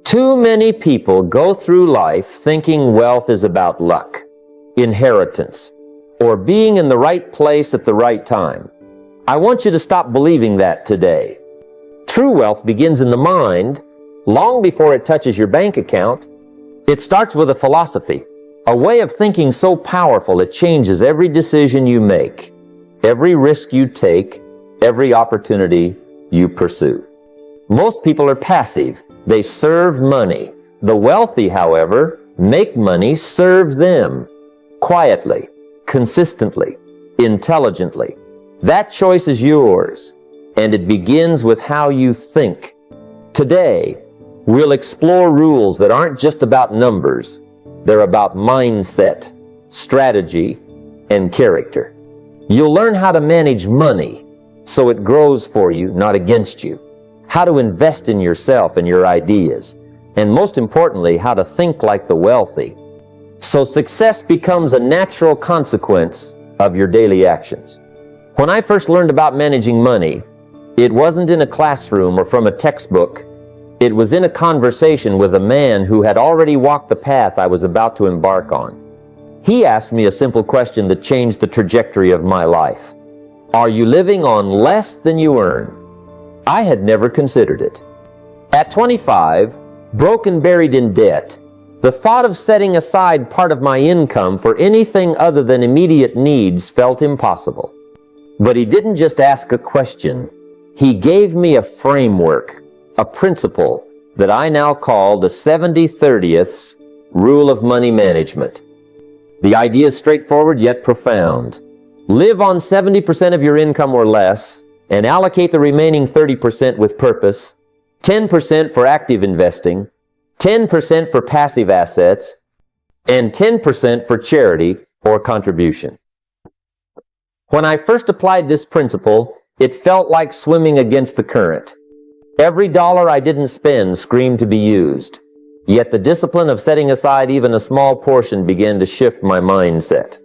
Too many people go through life thinking wealth is about luck, inheritance, or being in the right place at the right time. I want you to stop believing that today. True wealth begins in the mind long before it touches your bank account. It starts with a philosophy, a way of thinking so powerful it changes every decision you make, every risk you take, every opportunity you pursue. Most people are passive. They serve money. The wealthy, however, make money serve them quietly, consistently, intelligently. That choice is yours, and it begins with how you think. Today, we'll explore rules that aren't just about numbers. They're about mindset, strategy, and character. You'll learn how to manage money so it grows for you, not against you. How to invest in yourself and your ideas, and most importantly, how to think like the wealthy. So success becomes a natural consequence of your daily actions. When I first learned about managing money, it wasn't in a classroom or from a textbook. It was in a conversation with a man who had already walked the path I was about to embark on. He asked me a simple question that changed the trajectory of my life. Are you living on less than you earn? I had never considered it. At 25, broke and buried in debt, the thought of setting aside part of my income for anything other than immediate needs felt impossible. But he didn't just ask a question. He gave me a framework, a principle that I now call the 70/30ths rule of money management. The idea is straightforward yet profound. Live on 70% of your income or less, and allocate the remaining 30% with purpose, 10% for active investing, 10% for passive assets, and 10% for charity or contribution. When I first applied this principle, it felt like swimming against the current. Every dollar I didn't spend screamed to be used, yet the discipline of setting aside even a small portion began to shift my mindset.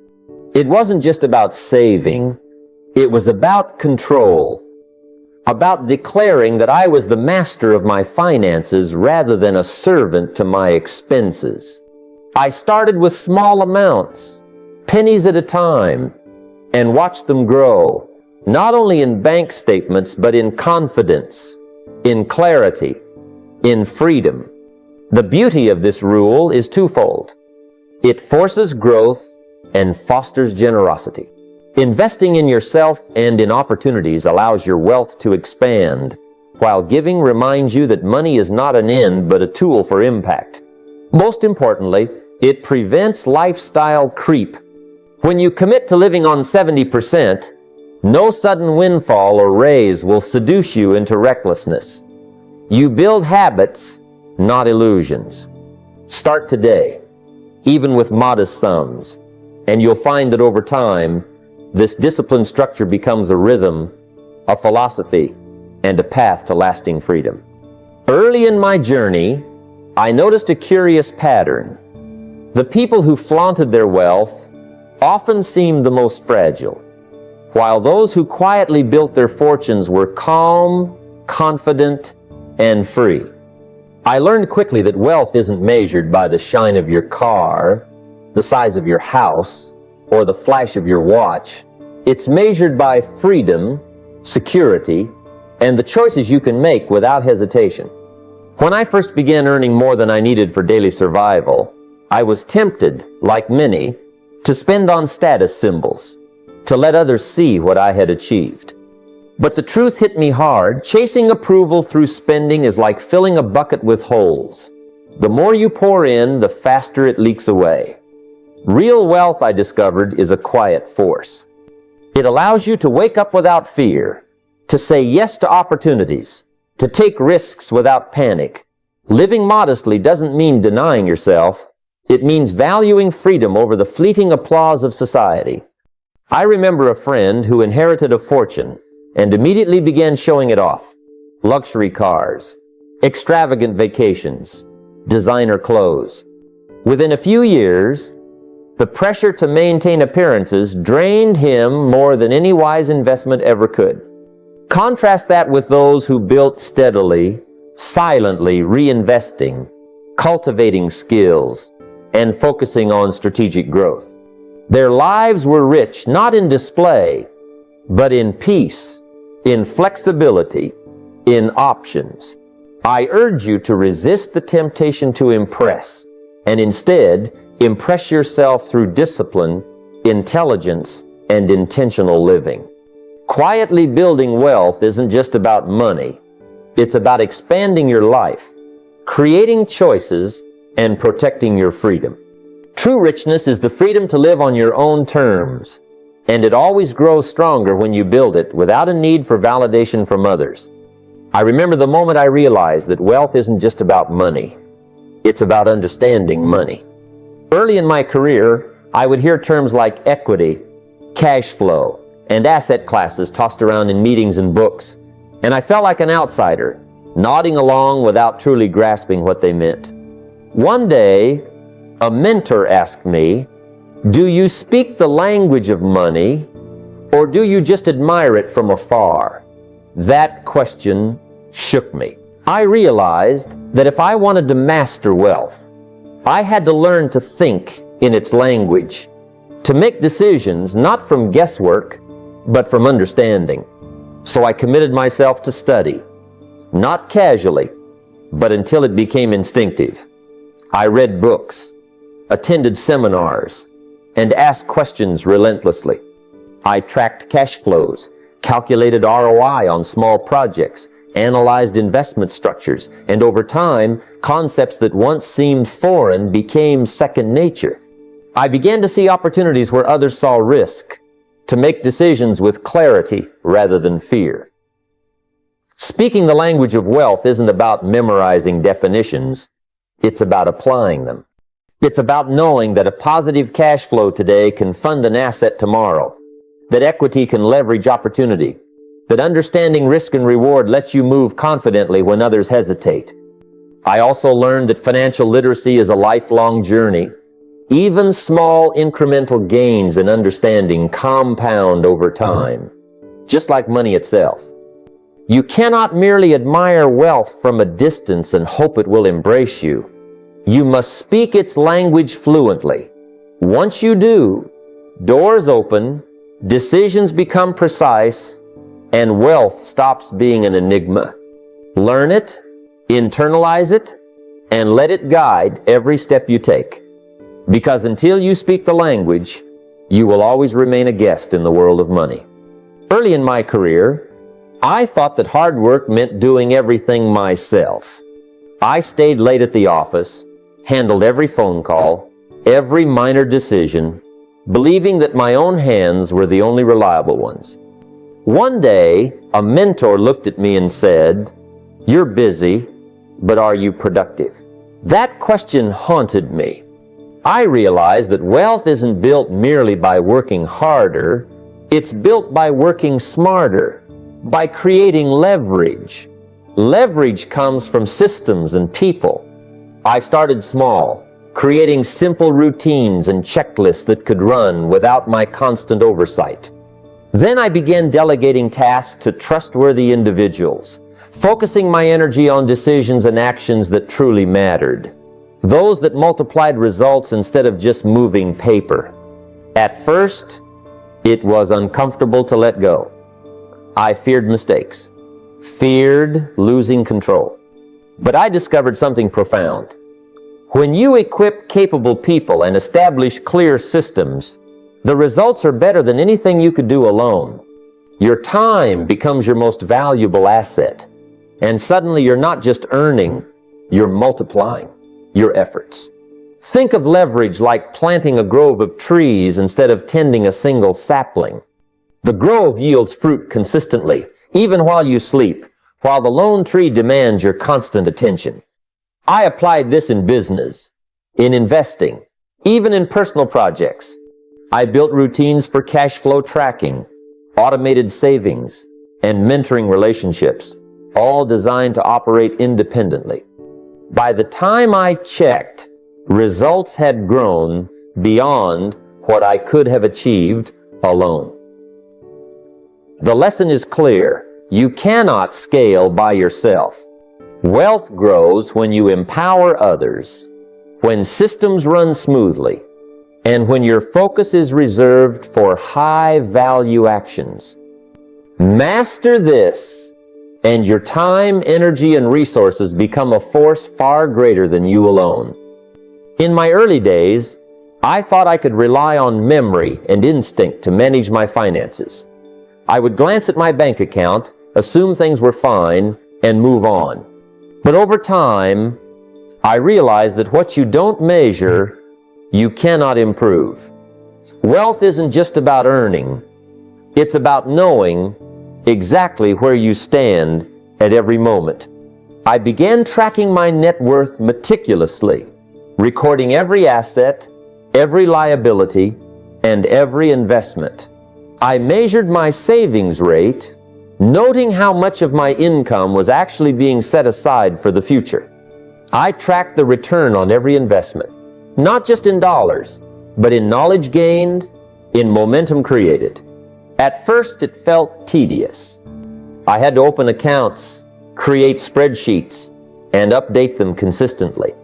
It wasn't just about saving. It was about control, about declaring that I was the master of my finances rather than a servant to my expenses. I started with small amounts, pennies at a time, and watched them grow, not only in bank statements, but in confidence, in clarity, in freedom. The beauty of this rule is twofold. It forces growth and fosters generosity. Investing in yourself and in opportunities allows your wealth to expand, while giving reminds you that money is not an end but a tool for impact. Most importantly, it prevents lifestyle creep. When you commit to living on 70%, no sudden windfall or raise will seduce you into recklessness. You build habits, not illusions. Start today, even with modest sums, and you'll find that over time, this disciplined structure becomes a rhythm, a philosophy, and a path to lasting freedom. Early in my journey, I noticed a curious pattern. The people who flaunted their wealth often seemed the most fragile, while those who quietly built their fortunes were calm, confident, and free. I learned quickly that wealth isn't measured by the shine of your car, the size of your house, or the flash of your watch. It's measured by freedom, security, and the choices you can make without hesitation. When I first began earning more than I needed for daily survival, I was tempted, like many, to spend on status symbols, to let others see what I had achieved. But the truth hit me hard. Chasing approval through spending is like filling a bucket with holes. The more you pour in, the faster it leaks away. Real wealth, I discovered, is a quiet force. It allows you to wake up without fear, to say yes to opportunities, to take risks without panic. Living modestly doesn't mean denying yourself. It means valuing freedom over the fleeting applause of society. I remember a friend who inherited a fortune and immediately began showing it off. Luxury cars, extravagant vacations, designer clothes. Within a few years, the pressure to maintain appearances drained him more than any wise investment ever could. Contrast that with those who built steadily, silently reinvesting, cultivating skills, and focusing on strategic growth. Their lives were rich not in display, but in peace, in flexibility, in options. I urge you to resist the temptation to impress, and instead impress yourself through discipline, intelligence, and intentional living. Quietly building wealth isn't just about money. It's about expanding your life, creating choices, and protecting your freedom. True richness is the freedom to live on your own terms, and it always grows stronger when you build it without a need for validation from others. I remember the moment I realized that wealth isn't just about money. It's about understanding money. Early in my career, I would hear terms like equity, cash flow, and asset classes tossed around in meetings and books, and I felt like an outsider, nodding along without truly grasping what they meant. One day, a mentor asked me, "Do you speak the language of money, or do you just admire it from afar?" That question shook me. I realized that if I wanted to master wealth, I had to learn to think in its language, to make decisions not from guesswork, but from understanding. So I committed myself to study, not casually, but until it became instinctive. I read books, attended seminars, and asked questions relentlessly. I tracked cash flows, calculated ROI on small projects, analyzed investment structures, and over time, concepts that once seemed foreign became second nature. I began to see opportunities where others saw risk, to make decisions with clarity rather than fear. Speaking the language of wealth isn't about memorizing definitions, it's about applying them. It's about knowing that a positive cash flow today can fund an asset tomorrow, that equity can leverage opportunity, that understanding risk and reward lets you move confidently when others hesitate. I also learned that financial literacy is a lifelong journey. Even small incremental gains in understanding compound over time, just like money itself. You cannot merely admire wealth from a distance and hope it will embrace you. You must speak its language fluently. Once you do, doors open, decisions become precise, and wealth stops being an enigma. Learn it, internalize it, and let it guide every step you take. Because until you speak the language, you will always remain a guest in the world of money. Early in my career, I thought that hard work meant doing everything myself. I stayed late at the office, handled every phone call, every minor decision, believing that my own hands were the only reliable ones. One day, a mentor looked at me and said, "You're busy, but are you productive?" That question haunted me. I realized that wealth isn't built merely by working harder, it's built by working smarter, by creating leverage. Leverage comes from systems and people. I started small, creating simple routines and checklists that could run without my constant oversight. Then I began delegating tasks to trustworthy individuals, focusing my energy on decisions and actions that truly mattered. Those that multiplied results instead of just moving paper. At first, it was uncomfortable to let go. I feared mistakes, feared losing control. But I discovered something profound. When you equip capable people and establish clear systems, the results are better than anything you could do alone. Your time becomes your most valuable asset. And suddenly you're not just earning, you're multiplying your efforts. Think of leverage like planting a grove of trees instead of tending a single sapling. The grove yields fruit consistently, even while you sleep, while the lone tree demands your constant attention. I applied this in business, in investing, even in personal projects. I built routines for cash flow tracking, automated savings, and mentoring relationships, all designed to operate independently. By the time I checked, results had grown beyond what I could have achieved alone. The lesson is clear. You cannot scale by yourself. Wealth grows when you empower others, when systems run smoothly, and when your focus is reserved for high-value actions. Master this, and your time, energy, and resources become a force far greater than you alone. In my early days, I thought I could rely on memory and instinct to manage my finances. I would glance at my bank account, assume things were fine, and move on. But over time, I realized that what you don't measure, you cannot improve. Wealth isn't just about earning. It's about knowing exactly where you stand at every moment. I began tracking my net worth meticulously, recording every asset, every liability, and every investment. I measured my savings rate, noting how much of my income was actually being set aside for the future. I tracked the return on every investment, not just in dollars, but in knowledge gained, in momentum created. At first, it felt tedious. I had to open accounts, create spreadsheets, and update them consistently.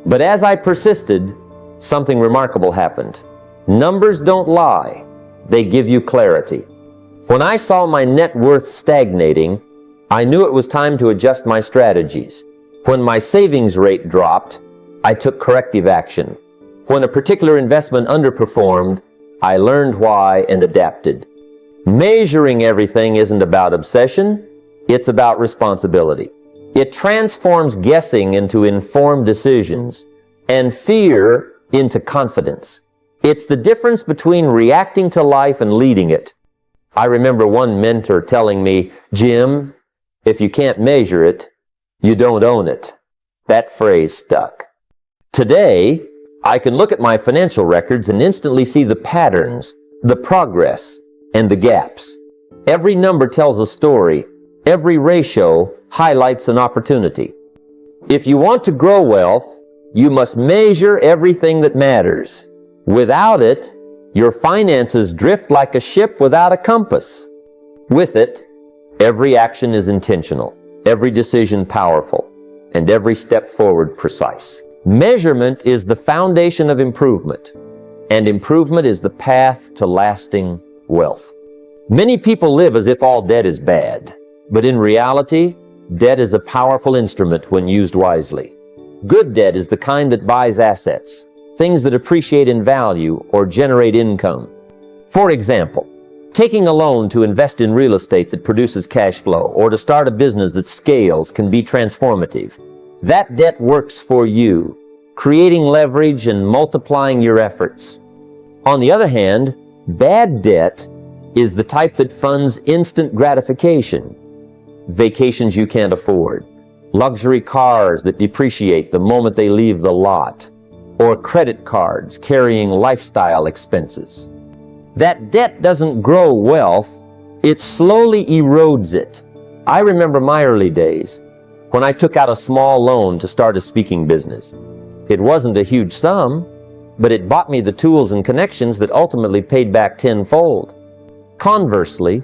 But as I persisted, something remarkable happened. Numbers don't lie. They give you clarity. When I saw my net worth stagnating, I knew it was time to adjust my strategies. When my savings rate dropped, I took corrective action. When a particular investment underperformed, I learned why and adapted. Measuring everything isn't about obsession, it's about responsibility. It transforms guessing into informed decisions and fear into confidence. It's the difference between reacting to life and leading it. I remember one mentor telling me, "Jim, if you can't measure it, you don't own it." That phrase stuck. Today, I can look at my financial records and instantly see the patterns, the progress, and the gaps. Every number tells a story. Every ratio highlights an opportunity. If you want to grow wealth, you must measure everything that matters. Without it, your finances drift like a ship without a compass. With it, every action is intentional, every decision powerful, and every step forward precise. Measurement is the foundation of improvement, and improvement is the path to lasting wealth. Many people live as if all debt is bad, but in reality, debt is a powerful instrument when used wisely. Good debt is the kind that buys assets, things that appreciate in value or generate income. For example, taking a loan to invest in real estate that produces cash flow or to start a business that scales can be transformative. That debt works for you, creating leverage and multiplying your efforts. On the other hand, bad debt is the type that funds instant gratification, vacations you can't afford, luxury cars that depreciate the moment they leave the lot, or credit cards carrying lifestyle expenses. That debt doesn't grow wealth, it slowly erodes it. I remember my early days when I took out a small loan to start a speaking business. It wasn't a huge sum, but it bought me the tools and connections that ultimately paid back tenfold. Conversely,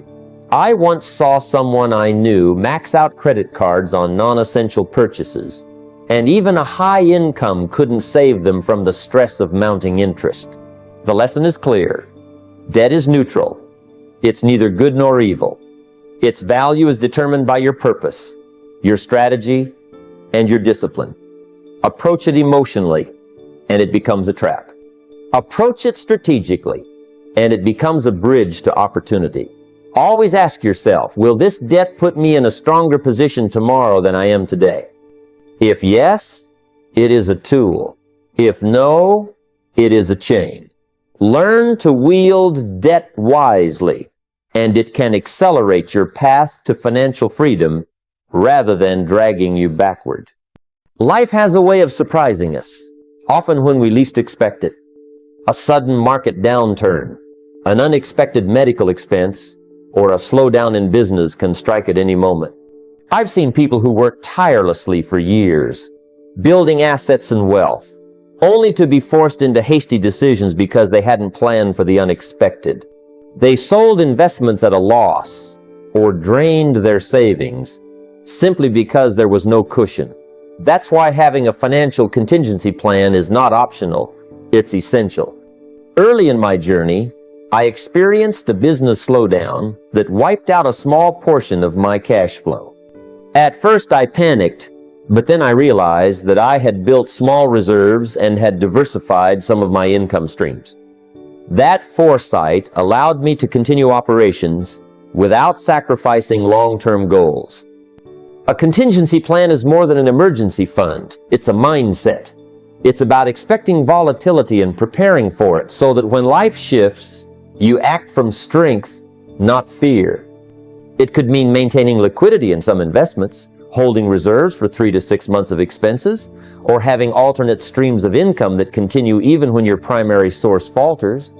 I once saw someone I knew max out credit cards on non-essential purchases, and even a high income couldn't save them from the stress of mounting interest. The lesson is clear. Debt is neutral. It's neither good nor evil. Its value is determined by your purpose, your strategy, and your discipline. Approach it emotionally, and it becomes a trap. Approach it strategically, and it becomes a bridge to opportunity. Always ask yourself, will this debt put me in a stronger position tomorrow than I am today? If yes, it is a tool. If no, it is a chain. Learn to wield debt wisely, and it can accelerate your path to financial freedom rather than dragging you backward. Life has a way of surprising us, often when we least expect it. A sudden market downturn, an unexpected medical expense, or a slowdown in business can strike at any moment. I've seen people who work tirelessly for years, building assets and wealth, only to be forced into hasty decisions because they hadn't planned for the unexpected. They sold investments at a loss or drained their savings, simply because there was no cushion. That's why having a financial contingency plan is not optional, it's essential. Early in my journey, I experienced a business slowdown that wiped out a small portion of my cash flow. At first I panicked, but then I realized that I had built small reserves and had diversified some of my income streams. That foresight allowed me to continue operations without sacrificing long-term goals. A contingency plan is more than an emergency fund. It's a mindset. It's about expecting volatility and preparing for it so that when life shifts, you act from strength, not fear. It could mean maintaining liquidity in some investments, holding reserves for 3 to 6 months of expenses, or having alternate streams of income that continue even when your primary source falters.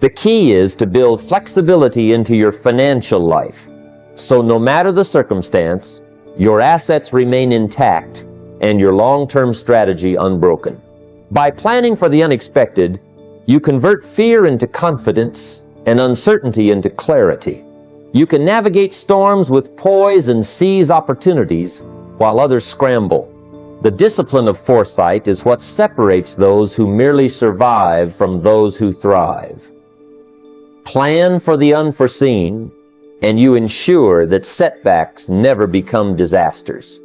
The key is to build flexibility into your financial life, so no matter the circumstance, your assets remain intact and your long-term strategy unbroken. By planning for the unexpected, you convert fear into confidence and uncertainty into clarity. You can navigate storms with poise and seize opportunities while others scramble. The discipline of foresight is what separates those who merely survive from those who thrive. Plan for the unforeseen, and you ensure that setbacks never become disasters.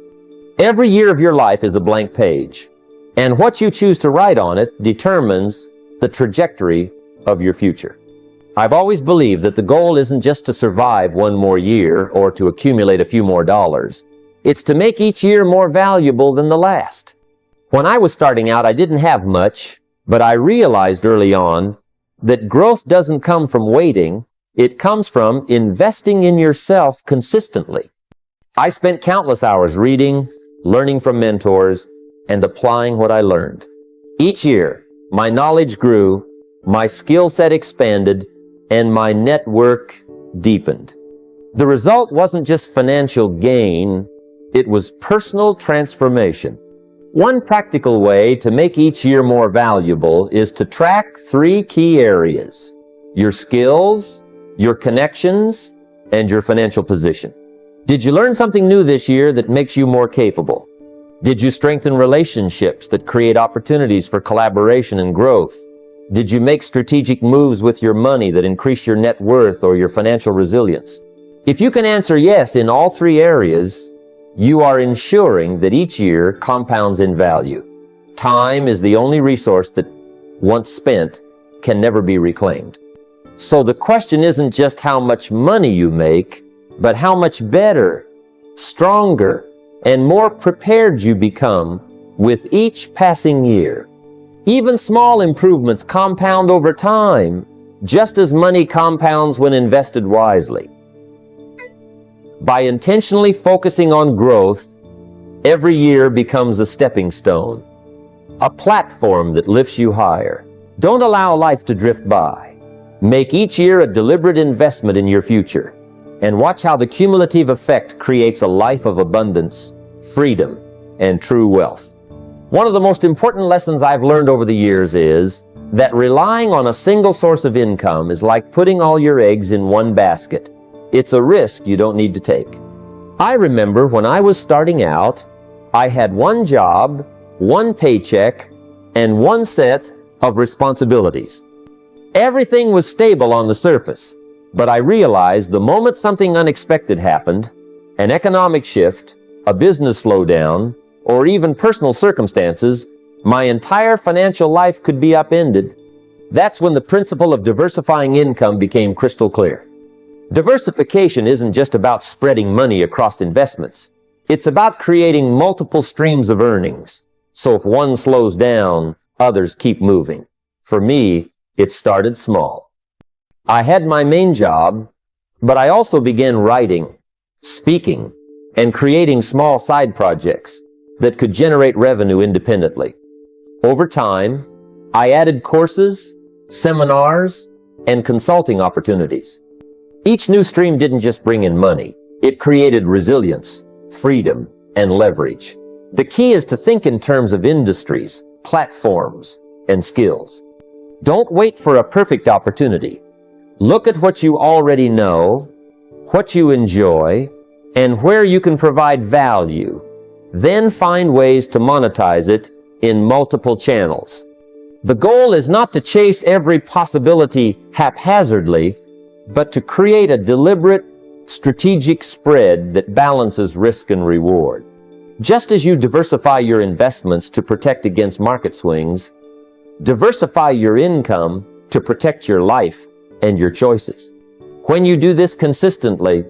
Every year of your life is a blank page, and what you choose to write on it determines the trajectory of your future. I've always believed that the goal isn't just to survive one more year or to accumulate a few more dollars. It's to make each year more valuable than the last. When I was starting out, I didn't have much, but I realized early on that growth doesn't come from waiting. It comes from investing in yourself consistently. I spent countless hours reading, learning from mentors, and applying what I learned. Each year, my knowledge grew, my skill set expanded, and my network deepened. The result wasn't just financial gain, it was personal transformation. One practical way to make each year more valuable is to track 3 key areas: your skills, your connections, and your financial position. Did you learn something new this year that makes you more capable? Did you strengthen relationships that create opportunities for collaboration and growth? Did you make strategic moves with your money that increase your net worth or your financial resilience? If you can answer yes in all 3 areas, you are ensuring that each year compounds in value. Time is the only resource that, once spent, can never be reclaimed. So the question isn't just how much money you make, but how much better, stronger, and more prepared you become with each passing year. Even small improvements compound over time, just as money compounds when invested wisely. By intentionally focusing on growth, every year becomes a stepping stone, a platform that lifts you higher. Don't allow life to drift by. Make each year a deliberate investment in your future, and watch how the cumulative effect creates a life of abundance, freedom, and true wealth. One of the most important lessons I've learned over the years is that relying on a single source of income is like putting all your eggs in one basket. It's a risk you don't need to take. I remember when I was starting out, I had one job, one paycheck, and one set of responsibilities. Everything was stable on the surface, but I realized the moment something unexpected happened, an economic shift, a business slowdown, or even personal circumstances, my entire financial life could be upended. That's when the principle of diversifying income became crystal clear. Diversification isn't just about spreading money across investments. It's about creating multiple streams of earnings. So if one slows down, others keep moving. For me, it started small. I had my main job, but I also began writing, speaking, and creating small side projects that could generate revenue independently. Over time, I added courses, seminars, and consulting opportunities. Each new stream didn't just bring in money. It created resilience, freedom, and leverage. The key is to think in terms of industries, platforms, and skills. Don't wait for a perfect opportunity. Look at what you already know, what you enjoy, and where you can provide value. Then find ways to monetize it in multiple channels. The goal is not to chase every possibility haphazardly, but to create a deliberate, strategic spread that balances risk and reward. Just as you diversify your investments to protect against market swings, diversify your income to protect your life and your choices. When you do this consistently,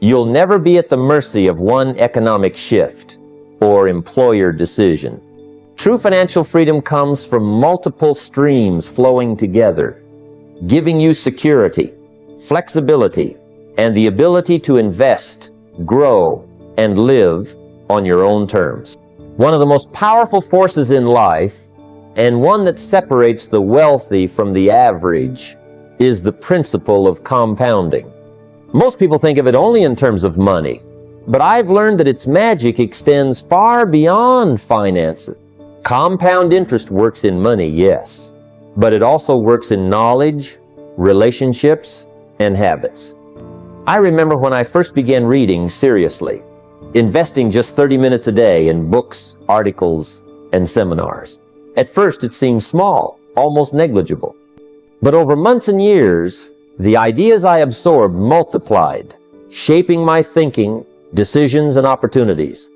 you'll never be at the mercy of one economic shift or employer decision. True financial freedom comes from multiple streams flowing together, giving you security, flexibility, and the ability to invest, grow, and live on your own terms. One of the most powerful forces in life, and one that separates the wealthy from the average, is the principle of compounding. Most people think of it only in terms of money, but I've learned that its magic extends far beyond finances. Compound interest works in money, yes, but it also works in knowledge, relationships, and habits. I remember when I first began reading seriously, investing just 30 minutes a day in books, articles, and seminars. At first it seemed small, almost negligible. But over months and years, the ideas I absorbed multiplied, shaping my thinking, decisions, and opportunities.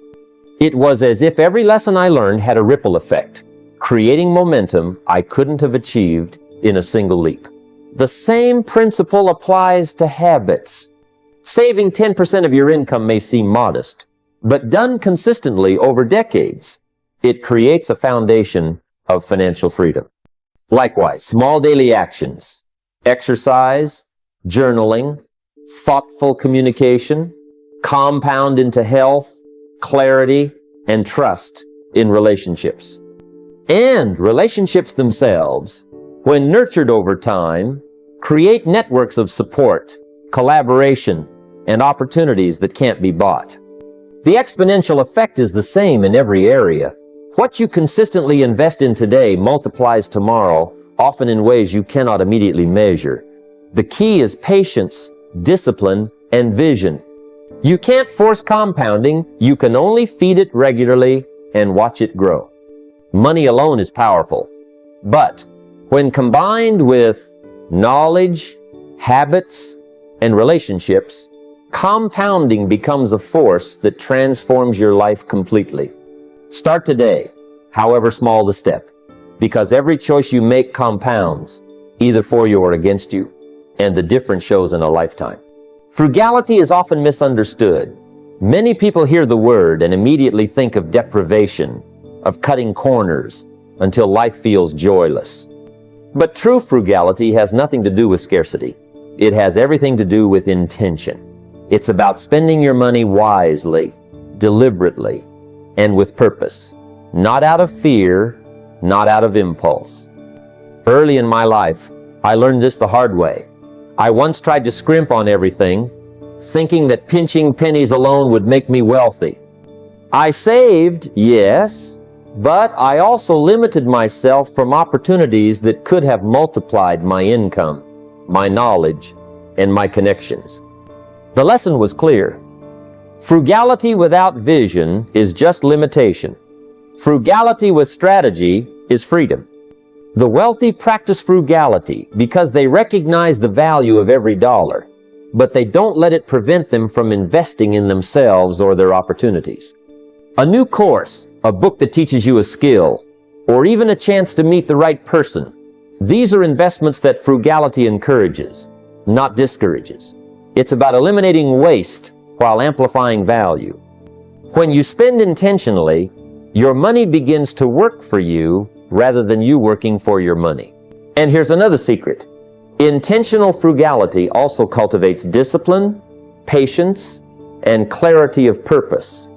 It was as if every lesson I learned had a ripple effect, creating momentum I couldn't have achieved in a single leap. The same principle applies to habits. Saving 10% of your income may seem modest, but done consistently over decades, it creates a foundation of financial freedom. Likewise, small daily actions, exercise, journaling, thoughtful communication, compound into health, clarity, and trust in relationships. And relationships themselves, when nurtured over time, create networks of support, collaboration, and opportunities that can't be bought. The exponential effect is the same in every area. What you consistently invest in today multiplies tomorrow, often in ways you cannot immediately measure. The key is patience, discipline, and vision. You can't force compounding, you can only feed it regularly and watch it grow. Money alone is powerful, but when combined with knowledge, habits, and relationships, compounding becomes a force that transforms your life completely. Start today, however small the step, because every choice you make compounds, either for you or against you, and the difference shows in a lifetime. Frugality is often misunderstood. Many people hear the word and immediately think of deprivation, of cutting corners until life feels joyless. But true frugality has nothing to do with scarcity. It has everything to do with intention. It's about spending your money wisely, deliberately, and with purpose, not out of fear, not out of impulse. Early in my life, I learned this the hard way. I once tried to scrimp on everything, thinking that pinching pennies alone would make me wealthy. I saved, yes, but I also limited myself from opportunities that could have multiplied my income, my knowledge, and my connections. The lesson was clear. Frugality without vision is just limitation. Frugality with strategy is freedom. The wealthy practice frugality because they recognize the value of every dollar, but they don't let it prevent them from investing in themselves or their opportunities. A new course, a book that teaches you a skill, or even a chance to meet the right person. These are investments that frugality encourages, not discourages. It's about eliminating waste while amplifying value. When you spend intentionally, your money begins to work for you rather than you working for your money. And here's another secret. Intentional frugality also cultivates discipline, patience, and clarity of purpose,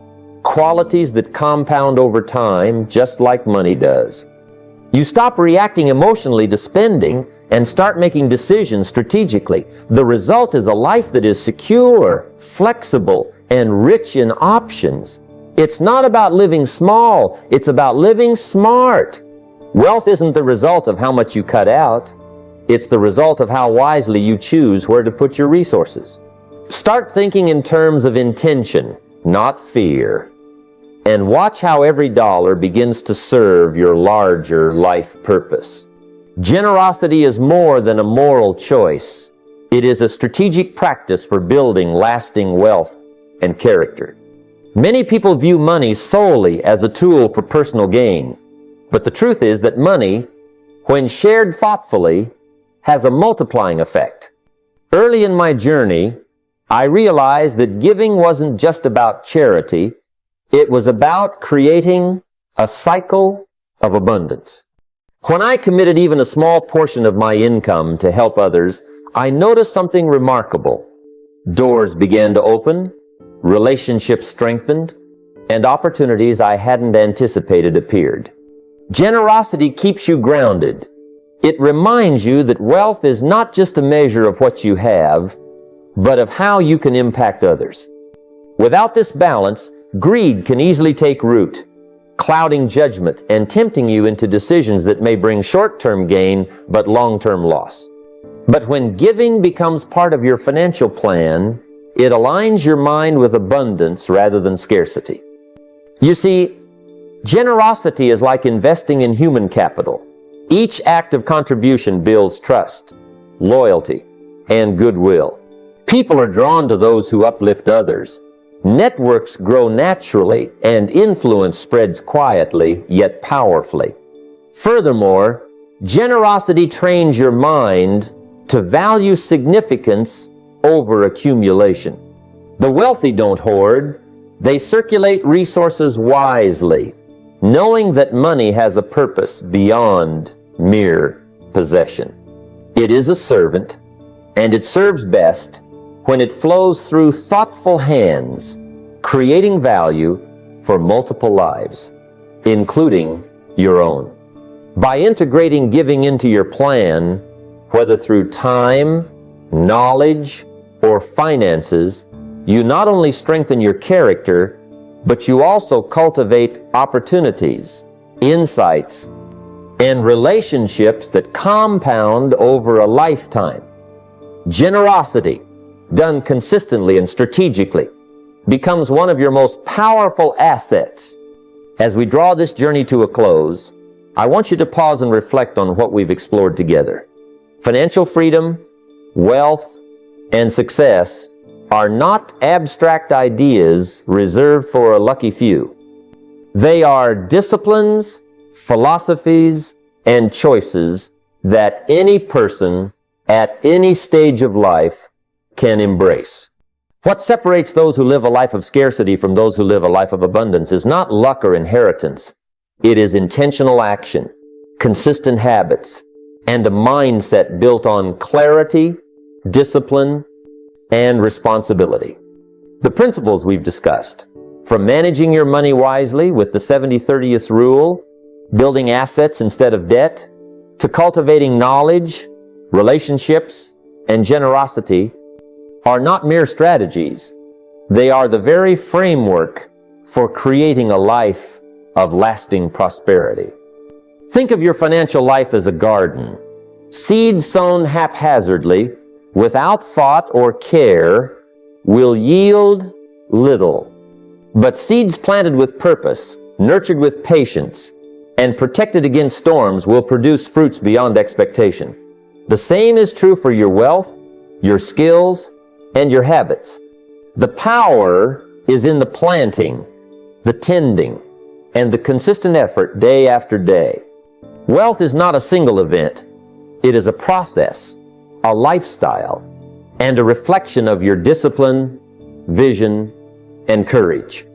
qualities that compound over time just like money does. You stop reacting emotionally to spending and start making decisions strategically. The result is a life that is secure, flexible, and rich in options. It's not about living small, it's about living smart. Wealth isn't the result of how much you cut out. It's the result of how wisely you choose where to put your resources. Start thinking in terms of intention, not fear, and watch how every dollar begins to serve your larger life purpose. Generosity is more than a moral choice. It is a strategic practice for building lasting wealth and character. Many people view money solely as a tool for personal gain, but the truth is that money, when shared thoughtfully, has a multiplying effect. Early in my journey, I realized that giving wasn't just about charity, it was about creating a cycle of abundance. When I committed even a small portion of my income to help others, I noticed something remarkable. Doors began to open, relationships strengthened, and opportunities I hadn't anticipated appeared. Generosity keeps you grounded. It reminds you that wealth is not just a measure of what you have, but of how you can impact others. Without this balance, greed can easily take root, clouding judgment and tempting you into decisions that may bring short-term gain but long-term loss. But when giving becomes part of your financial plan, it aligns your mind with abundance rather than scarcity. You see, generosity is like investing in human capital. Each act of contribution builds trust, loyalty, and goodwill. People are drawn to those who uplift others. Networks grow naturally, and influence spreads quietly yet powerfully. Furthermore, generosity trains your mind to value significance over accumulation. The wealthy don't hoard. They circulate resources wisely, knowing that money has a purpose beyond mere possession. It is a servant, and it serves best when it flows through thoughtful hands, creating value for multiple lives, including your own. By integrating giving into your plan, whether through time, knowledge, or finances, you not only strengthen your character, but you also cultivate opportunities, insights, and relationships that compound over a lifetime. Generosity, done consistently and strategically, becomes one of your most powerful assets. As we draw this journey to a close, I want you to pause and reflect on what we've explored together. Financial freedom, wealth, and success are not abstract ideas reserved for a lucky few. They are disciplines, philosophies, and choices that any person at any stage of life can embrace. What separates those who live a life of scarcity from those who live a life of abundance is not luck or inheritance. It is intentional action, consistent habits, and a mindset built on clarity, discipline, and responsibility. The principles we've discussed, from managing your money wisely with the 70-30th rule, building assets instead of debt, to cultivating knowledge, relationships, and generosity, are not mere strategies. They are the very framework for creating a life of lasting prosperity. Think of your financial life as a garden. Seeds sown haphazardly, without thought or care, will yield little. But seeds planted with purpose, nurtured with patience, and protected against storms will produce fruits beyond expectation. The same is true for your wealth, your skills, and your habits. The power is in the planting, the tending, and the consistent effort day after day. Wealth is not a single event. It is a process, a lifestyle, and a reflection of your discipline, vision, and courage.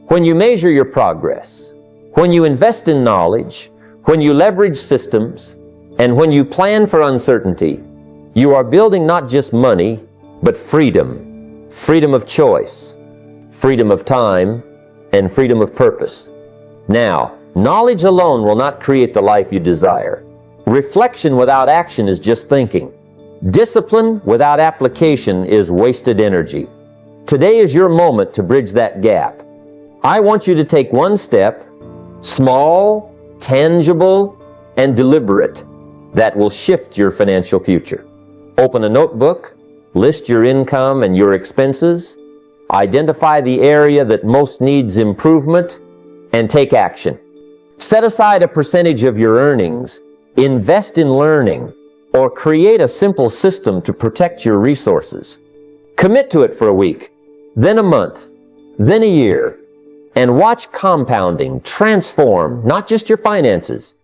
When you measure your progress, when you invest in knowledge, when you leverage systems, and when you plan for uncertainty, you are building not just money, but freedom. Freedom of choice, freedom of time, and freedom of purpose. Now, knowledge alone will not create the life you desire. Reflection without action is just thinking. Discipline without application is wasted energy. Today is your moment to bridge that gap. I want you to take one step, small, tangible, and deliberate, that will shift your financial future. Open a notebook, List your income and your expenses. Identify the area that most needs improvement and take action. Set aside a percentage of your earnings. Invest in learning or create a simple system to protect your resources. Commit to it for a week, then a month, then a year, and watch compounding transform not just your finances,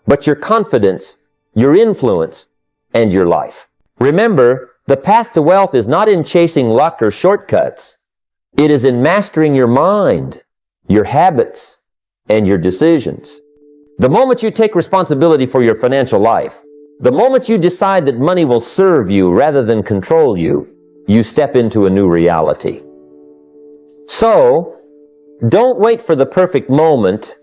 but your confidence, your influence, and your life. Remember, the path to wealth is not in chasing luck or shortcuts. It is in mastering your mind, your habits, and your decisions. The moment you take responsibility for your financial life, the moment you decide that money will serve you rather than control you, you step into a new reality. So, don't wait for the perfect moment.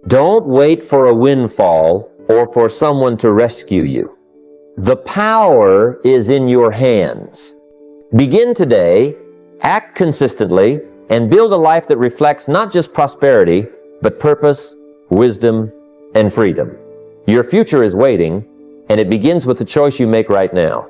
Don't wait for a windfall or for someone to rescue you. The power is in your hands. Begin today, act consistently, and build a life that reflects not just prosperity, but purpose, wisdom, and freedom. Your future is waiting, and it begins with the choice you make right now.